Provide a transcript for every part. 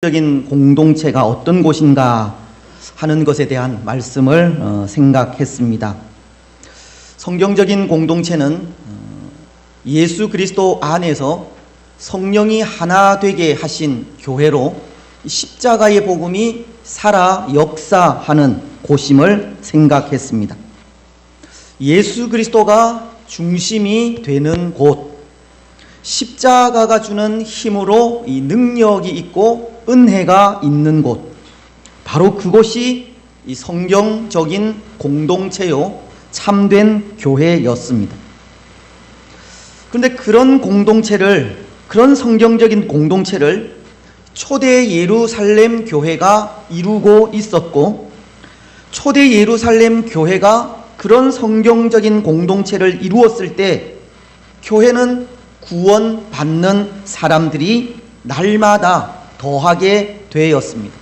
적인 공동체가 어떤 곳인가 하는 것에 대한 말씀을 생각했습니다. 성경적인 공동체는 예수 그리스도 안에서 성령이 하나 되게 하신 교회로 십자가의 복음이 살아 역사하는 곳임을 생각했습니다. 예수 그리스도가 중심이 되는 곳, 십자가가 주는 힘으로 이 능력이 있고 은혜가 있는 곳, 바로 그곳이 이 성경적인 공동체요, 참된 교회였습니다. 그런데 그런 공동체를, 그런 성경적인 공동체를 초대 예루살렘 교회가 이루고 있었고, 초대 예루살렘 교회가 그런 성경적인 공동체를 이루었을 때 교회는 구원받는 사람들이 날마다 더하게 되었습니다.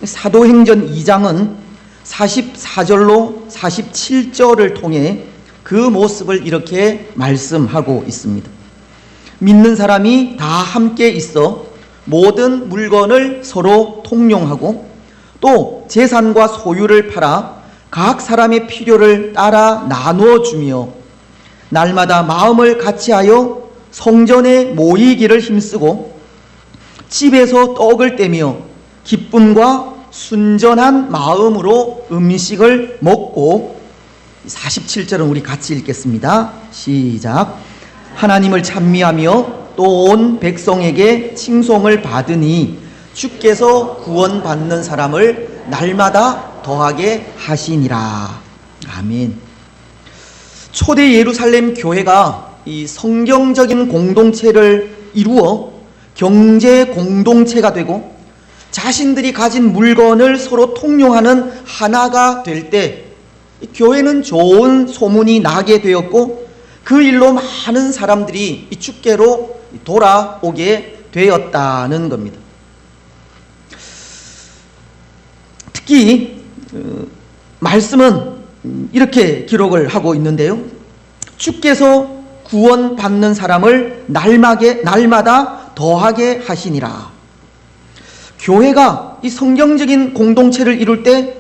사도행전 2장은 44절로 47절을 통해 그 모습을 이렇게 말씀하고 있습니다. 믿는 사람이 다 함께 있어 모든 물건을 서로 통용하고 또 재산과 소유를 팔아 각 사람의 필요를 따라 나누어주며 날마다 마음을 같이하여 성전에 모이기를 힘쓰고 집에서 떡을 떼며 기쁨과 순전한 마음으로 음식을 먹고, 47절은 우리 같이 읽겠습니다. 시작. 하나님을 찬미하며 또 온 백성에게 칭송을 받으니 주께서 구원받는 사람을 날마다 더하게 하시니라. 아멘. 초대 예루살렘 교회가 이 성경적인 공동체를 이루어 경제 공동체가 되고 자신들이 가진 물건을 서로 통용하는 하나가 될 때 교회는 좋은 소문이 나게 되었고 그 일로 많은 사람들이 이 주께로 돌아오게 되었다는 겁니다. 특히 말씀은 이렇게 기록을 하고 있는데요. 주께서 구원받는 사람을 날마다 더하게 하시니라. 교회가 이 성경적인 공동체를 이룰 때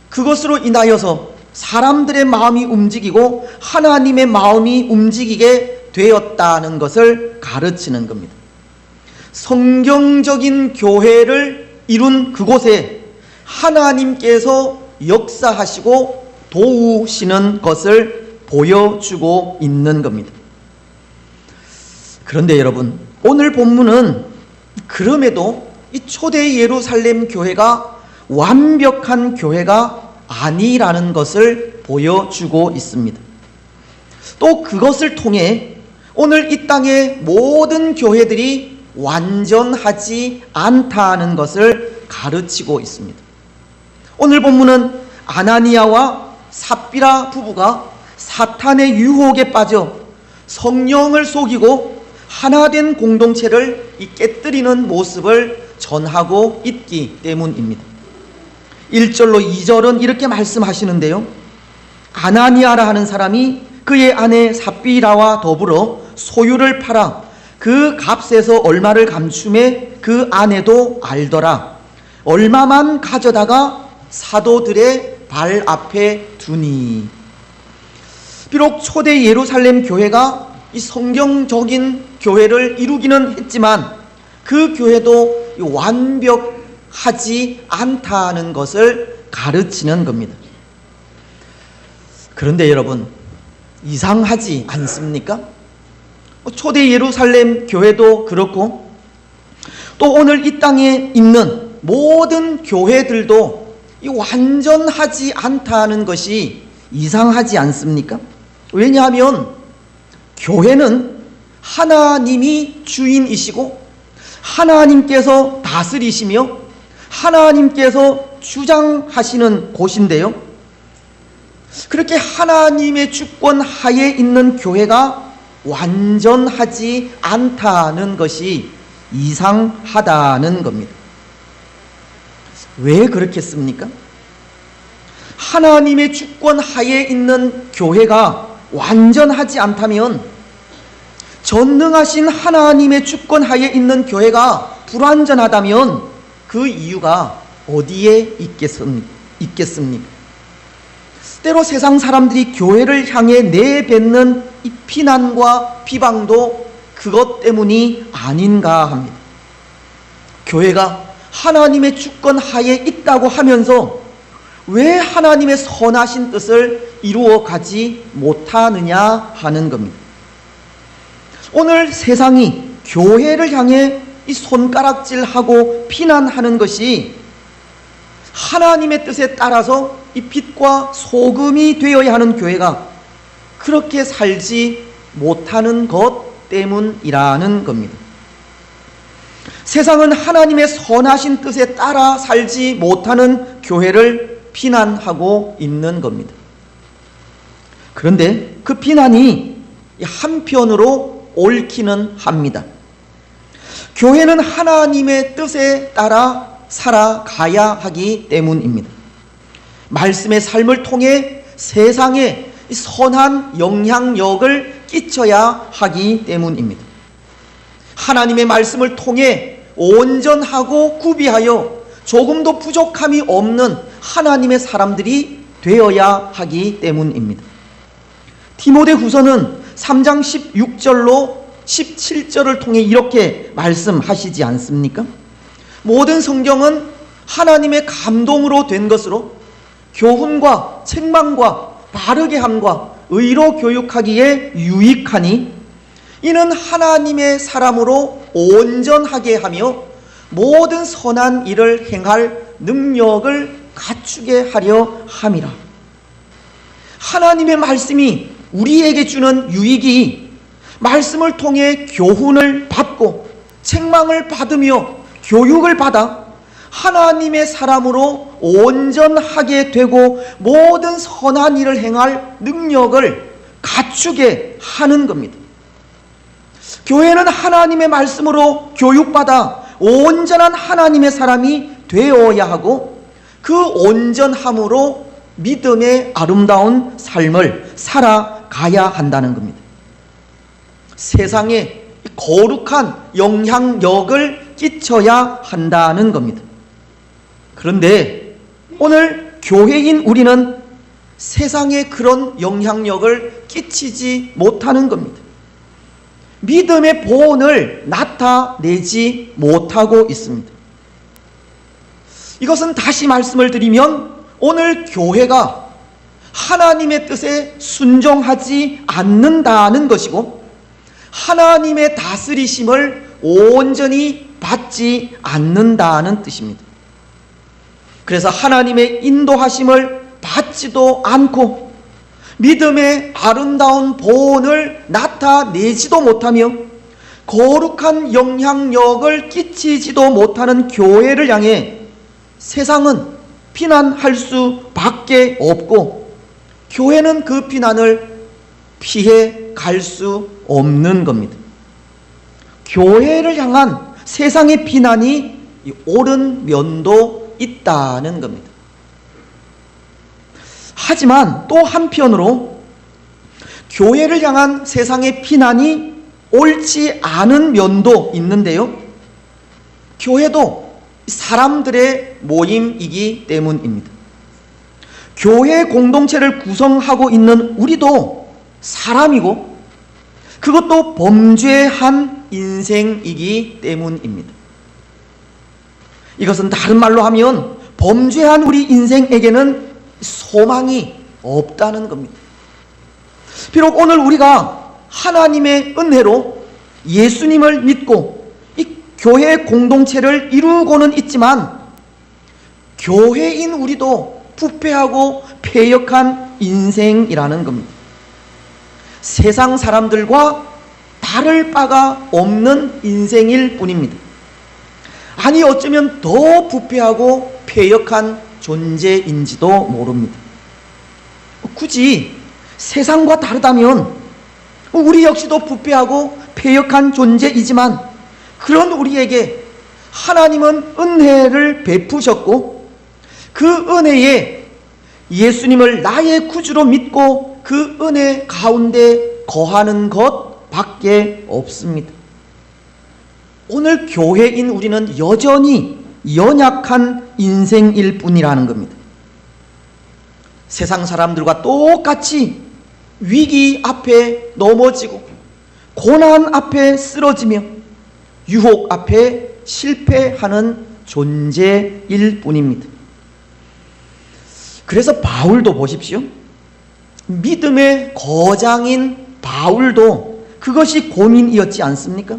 그것으로 인하여서 사람들의 마음이 움직이고 하나님의 마음이 움직이게 되었다는 것을 가르치는 겁니다. 성경적인 교회를 이룬 그곳에 하나님께서 역사하시고 도우시는 것을 보여주고 있는 겁니다. 그런데 여러분, 오늘 본문은 그럼에도 이 초대 예루살렘 교회가 완벽한 교회가 아니라는 것을 보여주고 있습니다. 또 그것을 통해 오늘 이 땅의 모든 교회들이 완전하지 않다는 것을 가르치고 있습니다. 오늘 본문은 아나니아와 삽비라 부부가 사탄의 유혹에 빠져 성령을 속이고 하나된 공동체를 깨뜨리는 모습을 전하고 있기 때문입니다. 1절로 2절은 이렇게 말씀하시는데요. 아나니아라 하는 사람이 그의 아내 삽비라와 더불어 소유를 팔아 그 값에서 얼마를 감춤해 그 아내도 알더라. 얼마만 가져다가 사도들의 발 앞에 두니. 비록 초대 예루살렘 교회가 이 성경적인 교회를 이루기는 했지만 그 교회도 완벽하지 않다는 것을 가르치는 겁니다. 그런데 여러분, 이상하지 않습니까? 초대 예루살렘 교회도 그렇고 또 오늘 이 땅에 있는 모든 교회들도 완전하지 않다는 것이 이상하지 않습니까? 왜냐하면 교회는 하나님이 주인이시고 하나님께서 다스리시며 하나님께서 주장하시는 곳인데요. 그렇게 하나님의 주권 하에 있는 교회가 완전하지 않다는 것이 이상하다는 겁니다. 왜 그렇겠습니까? 하나님의 주권 하에 있는 교회가 완전하지 않다면 전능하신 하나님의 주권 하에 있는 교회가 불완전하다면 그 이유가 어디에 있겠습니까? 때로 세상 사람들이 교회를 향해 내뱉는 이 비난과 비방도 그것 때문이 아닌가 합니다. 교회가 하나님의 주권 하에 있다고 하면서 왜 하나님의 선하신 뜻을 이루어 가지 못하느냐 하는 겁니다. 오늘 세상이 교회를 향해 이 손가락질하고 비난하는 것이 하나님의 뜻에 따라서 이 빛과 소금이 되어야 하는 교회가 그렇게 살지 못하는 것 때문이라는 겁니다. 세상은 하나님의 선하신 뜻에 따라 살지 못하는 교회를 비난하고 있는 겁니다. 그런데 그 비난이 한편으로 옳기는 합니다. 교회는 하나님의 뜻에 따라 살아가야 하기 때문입니다. 말씀의 삶을 통해 세상에 선한 영향력을 끼쳐야 하기 때문입니다. 하나님의 말씀을 통해 온전하고 구비하여 조금도 부족함이 없는 하나님의 사람들이 되어야 하기 때문입니다. 디모데후서는 3장 16절로 17절을 통해 이렇게 말씀하시지 않습니까? 모든 성경은 하나님의 감동으로 된 것으로 교훈과 책망과 바르게 함과 의로 교육하기에 유익하니 이는 하나님의 사람으로 온전하게 하며 모든 선한 일을 행할 능력을 갖추게 하려 함이라. 하나님의 말씀이 우리에게 주는 유익이 말씀을 통해 교훈을 받고 책망을 받으며 교육을 받아 하나님의 사람으로 온전하게 되고 모든 선한 일을 행할 능력을 갖추게 하는 겁니다. 교회는 하나님의 말씀으로 교육받아 온전한 하나님의 사람이 되어야 하고 그 온전함으로 믿음의 아름다운 삶을 살아가야 한다는 겁니다. 세상에 거룩한 영향력을 끼쳐야 한다는 겁니다. 그런데 오늘 교회인 우리는 세상에 그런 영향력을 끼치지 못하는 겁니다. 믿음의 보온을 나타내지 못하고 있습니다. 이것은 다시 말씀을 드리면 오늘 교회가 하나님의 뜻에 순종하지 않는다는 것이고 하나님의 다스리심을 온전히 받지 않는다는 뜻입니다. 그래서 하나님의 인도하심을 받지도 않고 믿음의 아름다운 보온을 나타내지도 못하며 거룩한 영향력을 끼치지도 못하는 교회를 향해 세상은 비난할 수밖에 없고 교회는 그 비난을 피해 갈 수 없는 겁니다. 교회를 향한 세상의 비난이 옳은 면도 있다는 겁니다. 하지만 또 한편으로 교회를 향한 세상의 비난이 옳지 않은 면도 있는데요. 교회도 사람들의 모임이기 때문입니다. 교회 공동체를 구성하고 있는 우리도 사람이고 그것도 범죄한 인생이기 때문입니다. 이것은 다른 말로 하면 범죄한 우리 인생에게는 소망이 없다는 겁니다. 비록 오늘 우리가 하나님의 은혜로 예수님을 믿고 이 교회 공동체를 이루고는 있지만 교회인 우리도 부패하고 패역한 인생이라는 겁니다. 세상 사람들과 다를 바가 없는 인생일 뿐입니다. 아니 어쩌면 더 부패하고 패역한 존재인지도 모릅니다. 굳이 세상과 다르다면 우리 역시도 부패하고 패역한 존재이지만 그런 우리에게 하나님은 은혜를 베푸셨고 그 은혜에 예수님을 나의 구주로 믿고 그 은혜 가운데 거하는 것 밖에 없습니다. 오늘 교회인 우리는 여전히 연약한 인생일 뿐이라는 겁니다. 세상 사람들과 똑같이 위기 앞에 넘어지고 고난 앞에 쓰러지며 유혹 앞에 실패하는 존재일 뿐입니다. 그래서 바울도 보십시오. 믿음의 거장인 바울도 그것이 고민이었지 않습니까?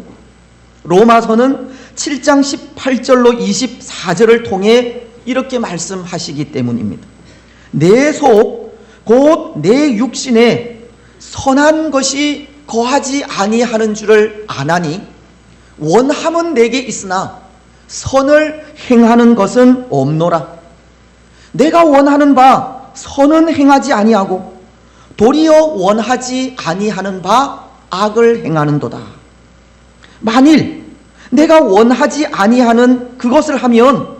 로마서는 7장 18절로 24절을 통해 이렇게 말씀하시기 때문입니다. 내 속 곧 내 육신에 선한 것이 거하지 아니하는 줄을 아나니 원함은 내게 있으나 선을 행하는 것은 없노라. 내가 원하는 바 선은 행하지 아니하고 도리어 원하지 아니하는 바 악을 행하는도다. 만일 내가 원하지 아니하는 그것을 하면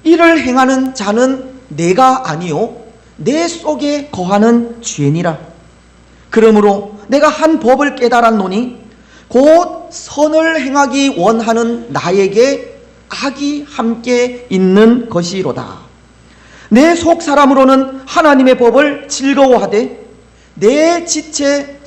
이를 행하는 자는 내가 아니요 내 속에 거하는 죄니라. 그러므로 내가 한 법을 깨달았노니 곧 선을 행하기 원하는 나에게 악이 함께 있는 것이로다. 내 속 사람으로는 하나님의 법을 즐거워하되 내 지체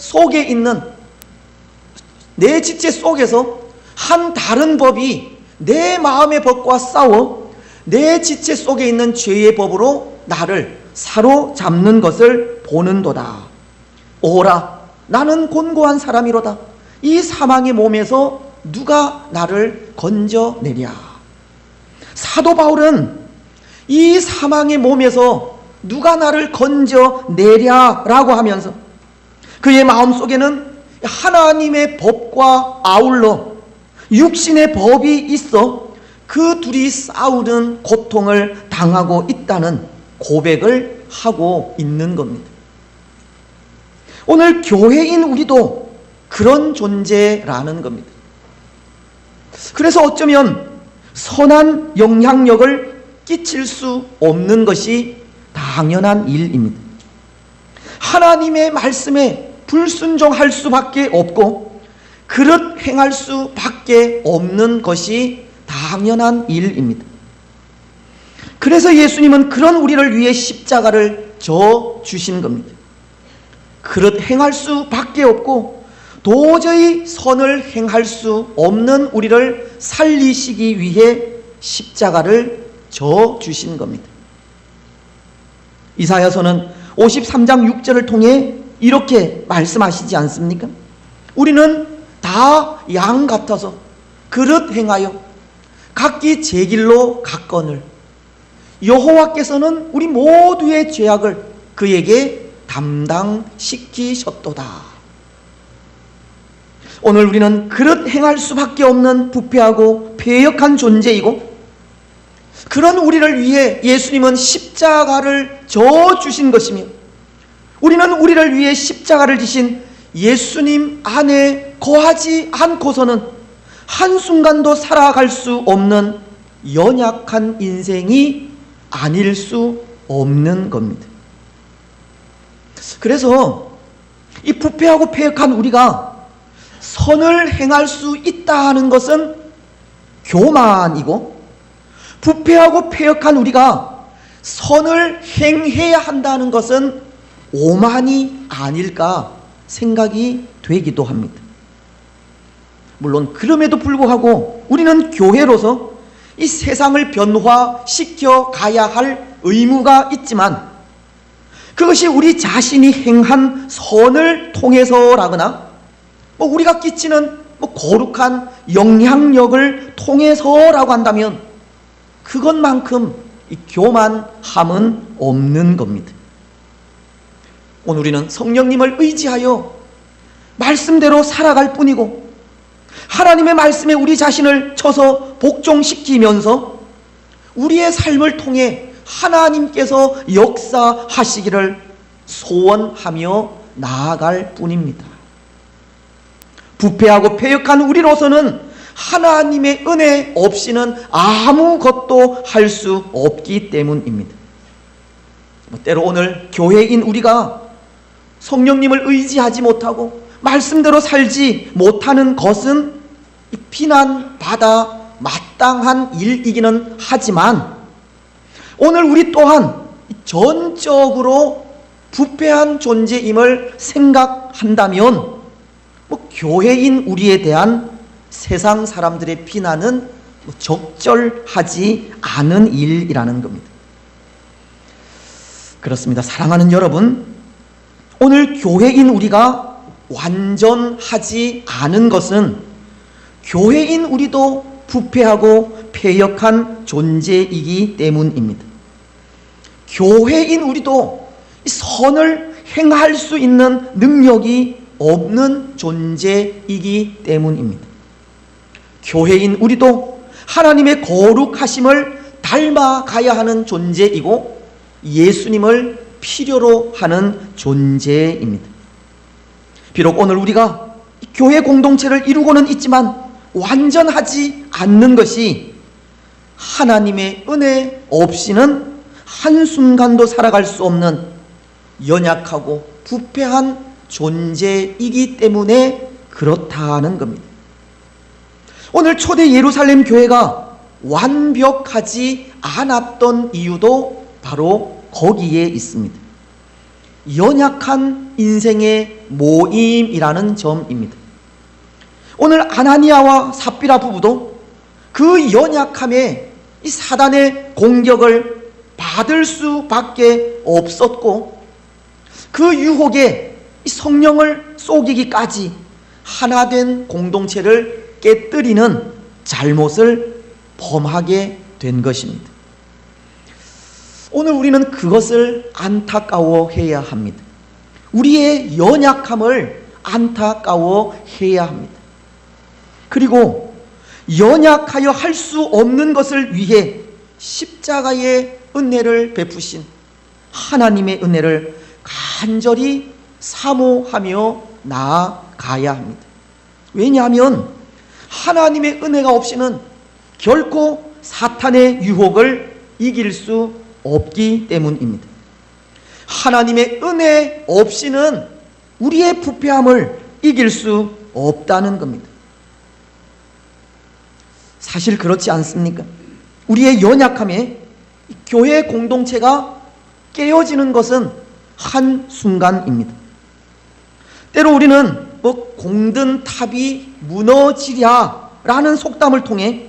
속에서 한 다른 법이 내 마음의 법과 싸워 내 지체 속에 있는 죄의 법으로 나를 사로잡는 것을 보는도다. 오라, 나는 곤고한 사람이로다. 이 사망의 몸에서 누가 나를 건져내랴. 사도 바울은 이 사망의 몸에서 누가 나를 건져내랴라고 하면서 그의 마음속에는 하나님의 법과 아울러 육신의 법이 있어 그 둘이 싸우는 고통을 당하고 있다는 고백을 하고 있는 겁니다. 오늘 교회인 우리도 그런 존재라는 겁니다. 그래서 어쩌면 선한 영향력을 끼칠 수 없는 것이 당연한 일입니다. 하나님의 말씀에 불순종할 수밖에 없고 그릇 행할 수밖에 없는 것이 당연한 일입니다. 그래서 예수님은 그런 우리를 위해 십자가를 져 주신 겁니다. 그릇 행할 수밖에 없고 도저히 선을 행할 수 없는 우리를 살리시기 위해 십자가를 져 주신 겁니다. 이사야서는 53장 6절을 통해 이렇게 말씀하시지 않습니까? 우리는 다 양 같아서 그릇 행하여 각기 제 길로 갔거늘 여호와께서는 우리 모두의 죄악을 그에게 담당시키셨도다. 오늘 우리는 그릇 행할 수밖에 없는 부패하고 패역한 존재이고 그런 우리를 위해 예수님은 십자가를 져 주신 것이며 우리는 우리를 위해 십자가를 지신 예수님 안에 거하지 않고서는 한순간도 살아갈 수 없는 연약한 인생이 아닐 수 없는 겁니다. 그래서 이 부패하고 패역한 우리가 선을 행할 수 있다는 것은 교만이고 부패하고 패역한 우리가 선을 행해야 한다는 것은 오만이 아닐까 생각이 되기도 합니다. 물론 그럼에도 불구하고 우리는 교회로서 이 세상을 변화시켜 가야 할 의무가 있지만 그것이 우리 자신이 행한 선을 통해서라거나 우리가 끼치는 거룩한 영향력을 통해서라고 한다면 그것만큼 이 교만함은 없는 겁니다. 오늘 우리는 성령님을 의지하여 말씀대로 살아갈 뿐이고 하나님의 말씀에 우리 자신을 쳐서 복종시키면서 우리의 삶을 통해 하나님께서 역사하시기를 소원하며 나아갈 뿐입니다. 부패하고 패역한 우리로서는 하나님의 은혜 없이는 아무것도 할 수 없기 때문입니다. 때로 오늘 교회인 우리가 성령님을 의지하지 못하고 말씀대로 살지 못하는 것은 비난받아 마땅한 일이기는 하지만 오늘 우리 또한 전적으로 부패한 존재임을 생각한다면 교회인 우리에 대한 세상 사람들의 비난은 적절하지 않은 일이라는 겁니다. 그렇습니다. 사랑하는 여러분, 오늘 교회인 우리가 완전하지 않은 것은 교회인 우리도 부패하고 패역한 존재이기 때문입니다. 교회인 우리도 선을 행할 수 있는 능력이 없는 존재이기 때문입니다. 교회인 우리도 하나님의 거룩하심을 닮아가야 하는 존재이고 예수님을 필요로 하는 존재입니다. 비록 오늘 우리가 교회 공동체를 이루고는 있지만 완전하지 않는 것이 하나님의 은혜 없이는 한순간도 살아갈 수 없는 연약하고 부패한 존재이기 때문에 그렇다는 겁니다. 오늘 초대 예루살렘 교회가 완벽하지 않았던 이유도 바로 거기에 있습니다. 연약한 인생의 모임이라는 점입니다. 오늘 아나니아와 삽비라 부부도 그 연약함에 이 사단의 공격을 받을 수밖에 없었고 그 유혹에 이 성령을 속이기까지 하나된 공동체를 깨뜨리는 잘못을 범하게 된 것입니다. 오늘 우리는 그것을 안타까워해야 합니다. 우리의 연약함을 안타까워해야 합니다. 그리고 연약하여 할 수 없는 것을 위해 십자가의 은혜를 베푸신 하나님의 은혜를 간절히 사모하며 나아가야 합니다. 왜냐하면 하나님의 은혜가 없이는 결코 사탄의 유혹을 이길 수 없기 때문입니다. 하나님의 은혜 없이는 우리의 부패함을 이길 수 없다는 겁니다. 사실 그렇지 않습니까? 우리의 연약함에 교회 공동체가 깨어지는 것은 한순간입니다. 때로 우리는 공든 탑이 무너지랴 라는 속담을 통해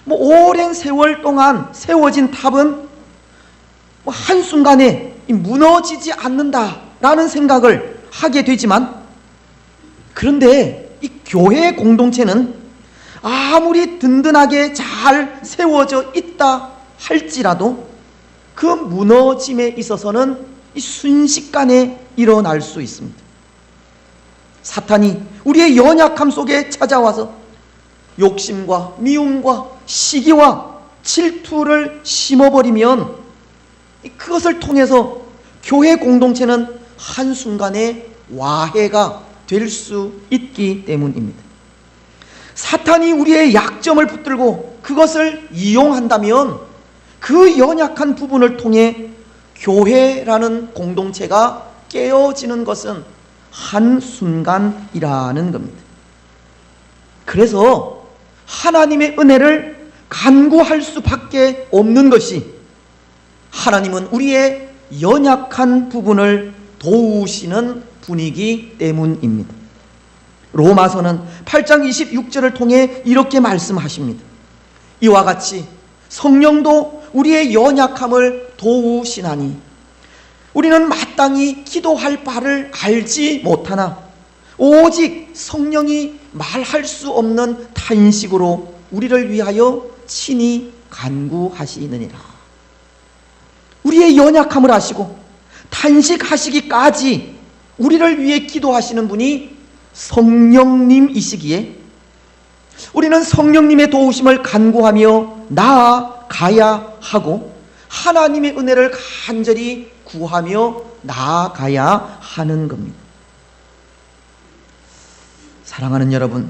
오랜 세월 동안 세워진 탑은 한순간에 무너지지 않는다 라는 생각을 하게 되지만, 그런데 이 교회 공동체는 아무리 든든하게 잘 세워져 있다 할지라도 그 무너짐에 있어서는 순식간에 일어날 수 있습니다. 사탄이 우리의 연약함 속에 찾아와서 욕심과 미움과 시기와 질투를 심어버리면 그것을 통해서 교회 공동체는 한순간에 와해가 될 수 있기 때문입니다. 사탄이 우리의 약점을 붙들고 그것을 이용한다면 그 연약한 부분을 통해 교회라는 공동체가 깨어지는 것은 한순간이라는 겁니다. 그래서 하나님의 은혜를 간구할 수밖에 없는 것이, 하나님은 우리의 연약한 부분을 도우시는 분이기 때문입니다. 로마서는 8장 26절을 통해 이렇게 말씀하십니다. 이와 같이 성령도 우리의 연약함을 도우시나니 우리는 마땅히 기도할 바를 알지 못하나 오직 성령이 말할 수 없는 탄식으로 우리를 위하여 친히 간구하시느니라. 우리의 연약함을 아시고 탄식하시기까지 우리를 위해 기도하시는 분이 성령님이시기에 우리는 성령님의 도우심을 간구하며 나아가야 하고 하나님의 은혜를 간절히 구하며 나아가야 하는 겁니다. 사랑하는 여러분,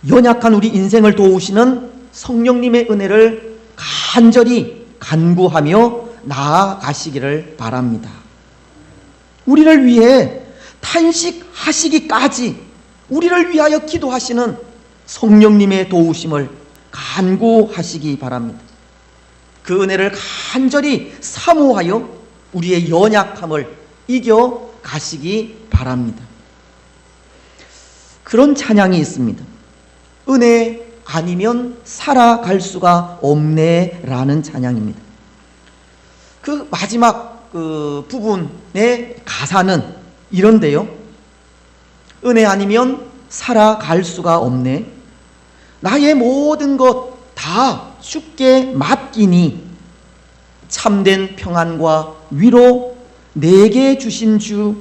연약한 우리 인생을 도우시는 성령님의 은혜를 간절히 간구하며 나아가시기를 바랍니다. 우리를 위해 탄식하시기까지 우리를 위하여 기도하시는 성령님의 도우심을 간구하시기 바랍니다. 그 은혜를 간절히 사모하여 우리의 연약함을 이겨 가시기 바랍니다. 그런 찬양이 있습니다. 은혜 아니면 살아갈 수가 없네 라는 찬양입니다. 그 마지막 그 부분의 가사는 이런데요. 은혜 아니면 살아갈 수가 없네. 나의 모든 것 다 주께 맡기니 참된 평안과 위로 내게 주신 주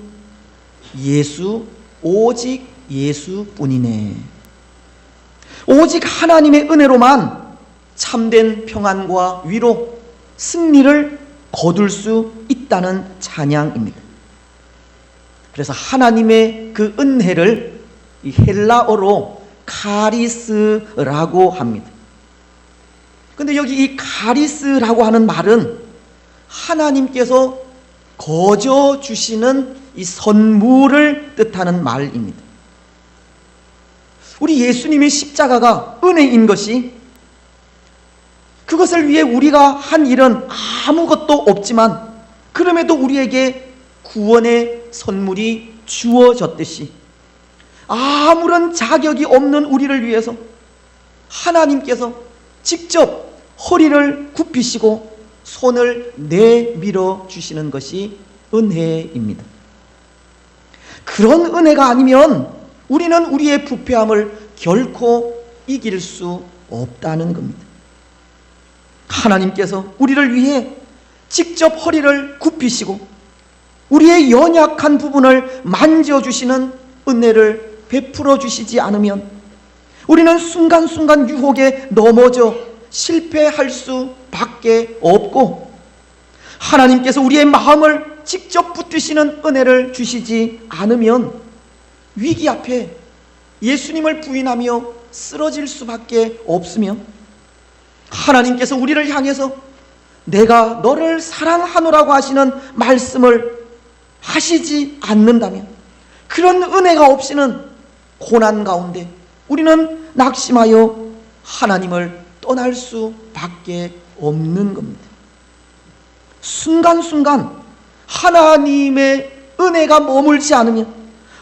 예수, 오직 예수뿐이네. 오직 하나님의 은혜로만 참된 평안과 위로, 승리를 거둘 수 있다는 찬양입니다. 그래서 하나님의 그 은혜를 이 헬라어로 카리스라고 합니다. 근데 여기 이 카리스라고 하는 말은 하나님께서 거저 주시는 이 선물을 뜻하는 말입니다. 우리 예수님의 십자가가 은혜인 것이, 그것을 위해 우리가 한 일은 아무것도 없지만 그럼에도 우리에게 구원의 선물이 주어졌듯이 아무런 자격이 없는 우리를 위해서 하나님께서 직접 허리를 굽히시고 손을 내밀어 주시는 것이 은혜입니다. 그런 은혜가 아니면 우리는 우리의 부패함을 결코 이길 수 없다는 겁니다. 하나님께서 우리를 위해 직접 허리를 굽히시고 우리의 연약한 부분을 만져주시는 은혜를 베풀어 주시지 않으면 우리는 순간순간 유혹에 넘어져 실패할 수밖에 없고, 하나님께서 우리의 마음을 직접 붙드시는 은혜를 주시지 않으면 위기 앞에 예수님을 부인하며 쓰러질 수밖에 없으며, 하나님께서 우리를 향해서 내가 너를 사랑하노라고 하시는 말씀을 하시지 않는다면, 그런 은혜가 없이는 고난 가운데 우리는 낙심하여 하나님을 떠날 수밖에 없는 겁니다. 순간순간 하나님의 은혜가 머물지 않으면,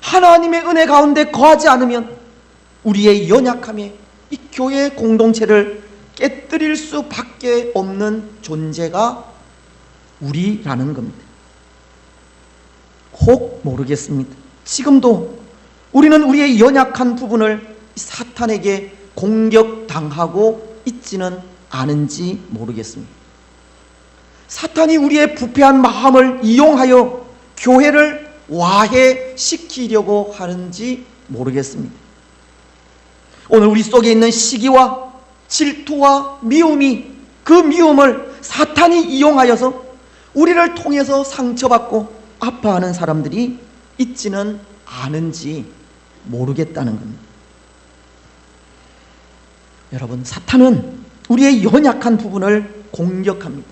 하나님의 은혜 가운데 거하지 않으면 우리의 연약함에 이 교회 공동체를 깨뜨릴 수밖에 없는 존재가 우리라는 겁니다. 혹 모르겠습니다. 지금도 우리는 우리의 연약한 부분을 사탄에게 공격당하고 있지는 않은지 모르겠습니다. 사탄이 우리의 부패한 마음을 이용하여 교회를 와해시키려고 하는지 모르겠습니다. 오늘 우리 속에 있는 시기와 질투와 미움이, 그 미움을 사탄이 이용하여서 우리를 통해서 상처받고 아파하는 사람들이 있지는 않은지 모르겠다는 겁니다. 여러분, 사탄은 우리의 연약한 부분을 공격합니다.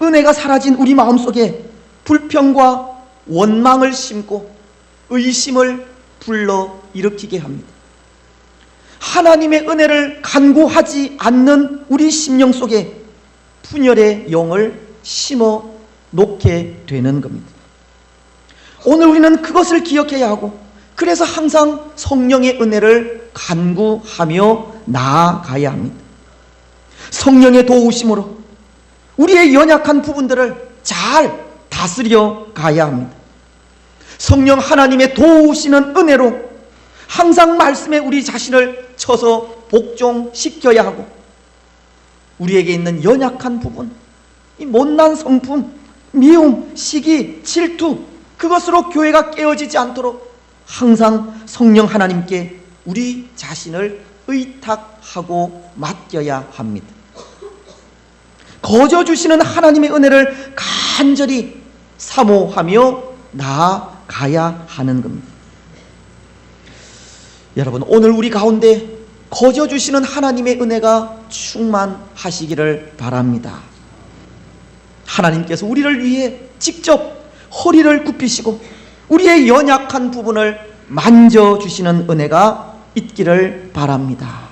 은혜가 사라진 우리 마음속에 불평과 원망을 심고 의심을 불러일으키게 합니다. 하나님의 은혜를 간구하지 않는 우리 심령 속에 분열의 영을 심어 놓게 되는 겁니다. 오늘 우리는 그것을 기억해야 하고, 그래서 항상 성령의 은혜를 간구하며 나아가야 합니다. 성령의 도우심으로 우리의 연약한 부분들을 잘 다스려 가야 합니다. 성령 하나님의 도우시는 은혜로 항상 말씀에 우리 자신을 쳐서 복종시켜야 하고, 우리에게 있는 연약한 부분, 이 못난 성품, 미움, 시기, 질투, 그것으로 교회가 깨어지지 않도록 항상 성령 하나님께 우리 자신을 의탁하고 맡겨야 합니다. 거저 주시는 하나님의 은혜를 간절히 사모하며 나아가야 하는 겁니다. 여러분, 오늘 우리 가운데 거저 주시는 하나님의 은혜가 충만하시기를 바랍니다. 하나님께서 우리를 위해 직접 허리를 굽히시고 우리의 연약한 부분을 만져주시는 은혜가 있기를 바랍니다.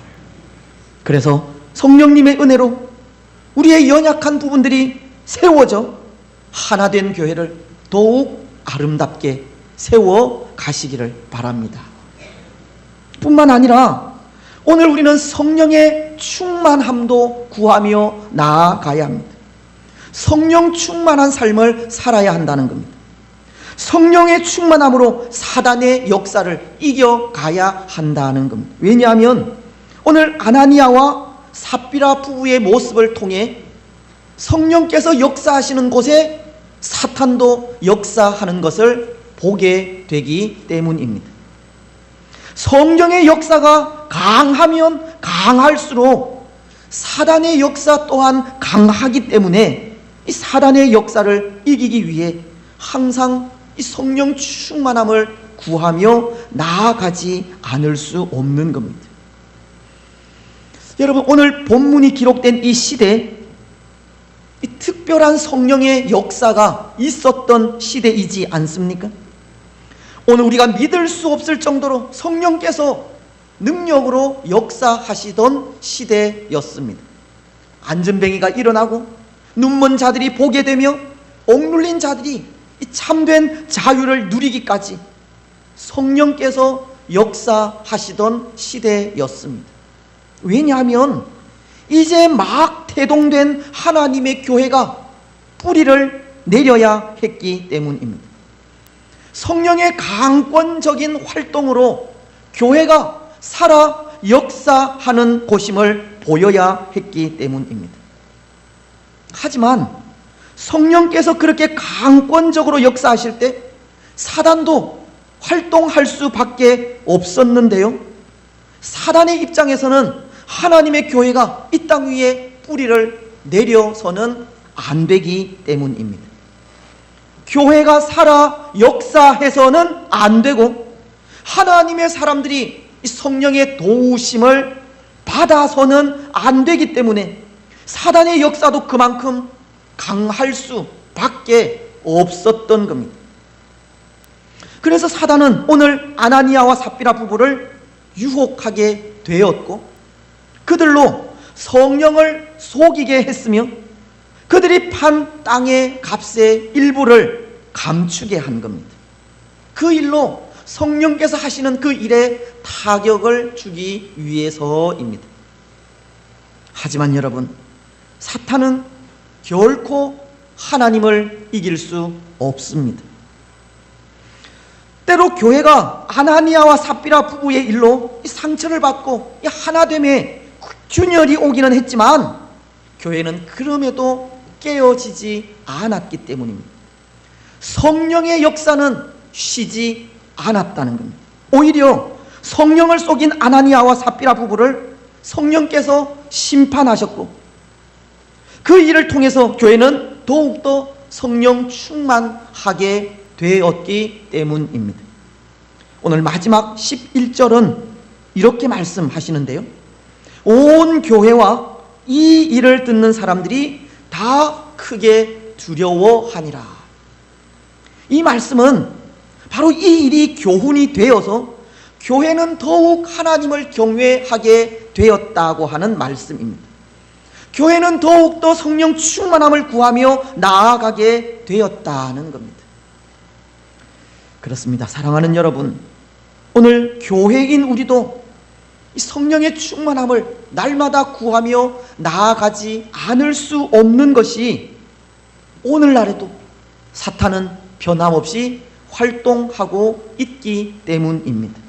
그래서 성령님의 은혜로 우리의 연약한 부분들이 세워져 하나된 교회를 더욱 아름답게 세워 가시기를 바랍니다. 뿐만 아니라 오늘 우리는 성령의 충만함도 구하며 나아가야 합니다. 성령 충만한 삶을 살아야 한다는 겁니다. 성령의 충만함으로 사단의 역사를 이겨가야 한다는 겁니다. 왜냐하면 오늘 아나니아와 삽비라 부부의 모습을 통해 성령께서 역사하시는 곳에 사탄도 역사하는 것을 보게 되기 때문입니다. 성령의 역사가 강하면 강할수록 사단의 역사 또한 강하기 때문에 이 사단의 역사를 이기기 위해 항상 이 성령 충만함을 구하며 나아가지 않을 수 없는 겁니다. 여러분, 오늘 본문이 기록된 이 시대, 이 특별한 성령의 역사가 있었던 시대이지 않습니까? 오늘 우리가 믿을 수 없을 정도로 성령께서 능력으로 역사하시던 시대였습니다. 안전뱅이가 일어나고 눈먼 자들이 보게 되며 억눌린 자들이 참된 자유를 누리기까지 성령께서 역사하시던 시대였습니다. 왜냐하면 이제 막 태동된 하나님의 교회가 뿌리를 내려야 했기 때문입니다. 성령의 강권적인 활동으로 교회가 살아 역사하는 곳임을 보여야 했기 때문입니다. 하지만 성령께서 그렇게 강권적으로 역사하실 때 사단도 활동할 수밖에 없었는데요, 사단의 입장에서는 하나님의 교회가 이 땅 위에 뿌리를 내려서는 안 되기 때문입니다. 교회가 살아 역사해서는 안 되고 하나님의 사람들이 성령의 도우심을 받아서는 안 되기 때문에 사단의 역사도 그만큼 강할 수밖에 없었던 겁니다. 그래서 사단은 오늘 아나니아와 삽비라 부부를 유혹하게 되었고 그들로 성령을 속이게 했으며 그들이 판 땅의 값의 일부를 감추게 한 겁니다. 그 일로 성령께서 하시는 그 일에 타격을 주기 위해서입니다. 하지만 여러분, 사탄은 결코 하나님을 이길 수 없습니다. 때로 교회가 아나니아와 삽비라 부부의 일로 상처를 받고 하나됨의 균열이 오기는 했지만 교회는 그럼에도 깨어지지 않았기 때문입니다. 성령의 역사는 쉬지 않았다는 겁니다. 오히려 성령을 속인 아나니아와 삽비라 부부를 성령께서 심판하셨고 그 일을 통해서 교회는 더욱더 성령 충만하게 되었기 때문입니다. 오늘 마지막 11절은 이렇게 말씀하시는데요, 온 교회와 이 일을 듣는 사람들이 다 크게 두려워하니라. 이 말씀은 바로 이 일이 교훈이 되어서 교회는 더욱 하나님을 경외하게 되었다고 하는 말씀입니다. 교회는 더욱더 성령 충만함을 구하며 나아가게 되었다는 겁니다. 그렇습니다. 사랑하는 여러분, 오늘 교회인 우리도 이 성령의 충만함을 날마다 구하며 나아가지 않을 수 없는 것이 오늘날에도 사탄은 변함없이 활동하고 있기 때문입니다.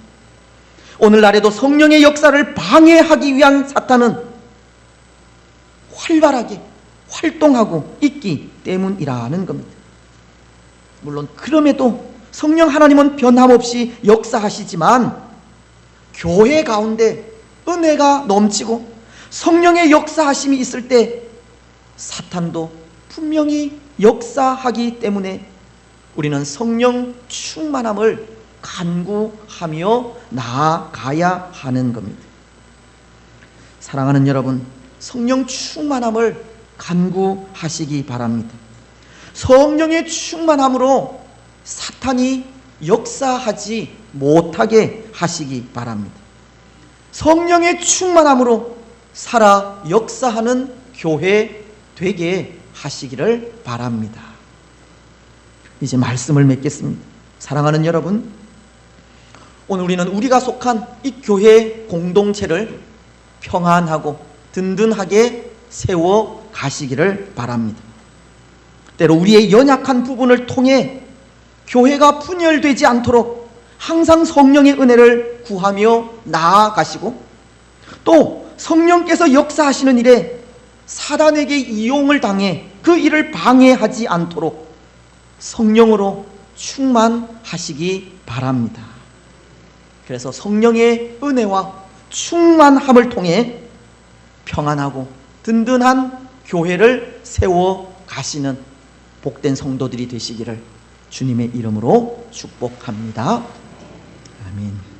오늘날에도 성령의 역사를 방해하기 위한 사탄은 활발하게 활동하고 있기 때문이라는 겁니다. 물론 그럼에도 성령 하나님은 변함없이 역사하시지만 교회 가운데 은혜가 넘치고 성령의 역사하심이 있을 때 사탄도 분명히 역사하기 때문에 우리는 성령 충만함을 간구하며 나아가야 하는 겁니다. 사랑하는 여러분, 성령 충만함을 간구하시기 바랍니다. 성령의 충만함으로 사탄이 역사하지 못하게 하시기 바랍니다. 성령의 충만함으로 살아 역사하는 교회 되게 하시기를 바랍니다. 이제 말씀을 맺겠습니다. 사랑하는 여러분, 오늘 우리는 우리가 속한 이 교회 공동체를 평안하고 든든하게 세워 가시기를 바랍니다. 때로 우리의 연약한 부분을 통해 교회가 분열되지 않도록 항상 성령의 은혜를 구하며 나아가시고, 또 성령께서 역사하시는 일에 사단에게 이용을 당해 그 일을 방해하지 않도록 성령으로 충만하시기 바랍니다. 그래서 성령의 은혜와 충만함을 통해 평안하고 든든한 교회를 세워 가시는 복된 성도들이 되시기를 주님의 이름으로 축복합니다. 아멘.